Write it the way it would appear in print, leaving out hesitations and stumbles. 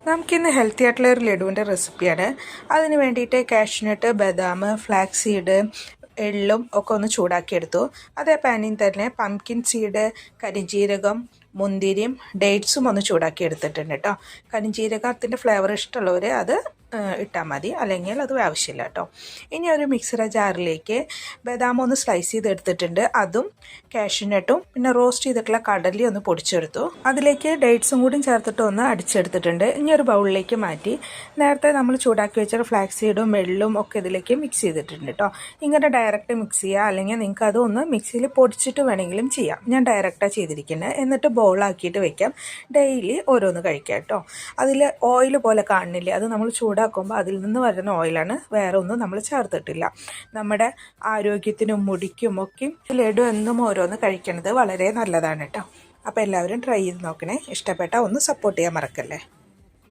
നമുക്കിന്ന് ഹെൽത്തി ആയിട്ടുള്ള ഒരു ലഡുവിൻ്റെ റെസിപ്പിയാണ്. അതിന് വേണ്ടിയിട്ട് കാഷ്നട്ട്, ബദാം, ഫ്ലാക്സ് സീഡ്, എള്ളും ഒക്കെ ഒന്ന് ചൂടാക്കിയെടുത്തു. അതേ പാനിൽ തന്നെ പംകിൻ സീഡ്, കരിഞ്ജീരകം, മുന്തിരിയും ഡേറ്റ്സും ഒന്ന് ചൂടാക്കി എടുത്തിട്ടുണ്ട് കേട്ടോ. കരിഞ്ജീരകത്തിൻ്റെ ഫ്ലേവർ ഇഷ്ടമുള്ളവർ അത് ഇട്ടാൽ മതി, അല്ലെങ്കിൽ അത് ആവശ്യമില്ല കേട്ടോ. ഇനി ഒരു മിക്സിയുടെ ജാറിലേക്ക് ബദാം ഒന്ന് സ്ലൈസ് ചെയ്ത് എടുത്തിട്ടുണ്ട്, അതും കാഷ്നട്ടും പിന്നെ റോസ്റ്റ് ചെയ്തിട്ടുള്ള കടലയും ഒന്ന് പൊടിച്ചെടുത്തു. അതിലേക്ക് ഡേറ്റ്സും കൂടി ചേർത്തിട്ട് ഒന്ന് അടിച്ചെടുത്തിട്ടുണ്ട്. ഇനി ഒരു ബൗളിലേക്ക് മാറ്റി നേരത്തെ നമ്മൾ ചൂടാക്കി വെച്ച ഫ്ലാക്സ് സീഡും എള്ളും ഒക്കെ ഇതിലേക്ക് മിക്സ് ചെയ്തിട്ടുണ്ട് കേട്ടോ. ഇങ്ങനെ ഡയറക്റ്റ് മിക്സ് ചെയ്യുക, അല്ലെങ്കിൽ നിങ്ങൾക്ക് അതൊന്ന് മിക്സിയിൽ പൊടിച്ചിട്ട് വേണമെങ്കിലും ചെയ്യാം. ഞാൻ ഡയറക്റ്റാണ് ചെയ്തിരിക്കുന്നത്. എന്നിട്ട് ബൗളാക്കിയിട്ട് വെക്കാം. ഡെയിലി ഓരോന്ന് കഴിക്കാം കേട്ടോ. അതിൽ ഓയിൽ പോലെ കാണുന്നില്ലേ, അത് നമ്മൾ ചൂടാക്കുമ്പോൾ അതിൽ നിന്ന് വരുന്ന ഓയിലാണ്, വേറെ ഒന്നും നമ്മൾ ചേർത്തിട്ടില്ല. നമ്മുടെ ആരോഗ്യത്തിനും മുടിക്കും ഒക്കെ ലഡു എന്നും ഓരോന്ന് കഴിക്കുന്നത് വളരെ നല്ലതാണ് കേട്ടോ. അപ്പോൾ എല്ലാവരും ട്രൈ ചെയ്ത് നോക്കണേ. ഇഷ്ടപ്പെട്ടാൽ ഒന്ന് സപ്പോർട്ട് ചെയ്യാൻ മറക്കല്ലേ.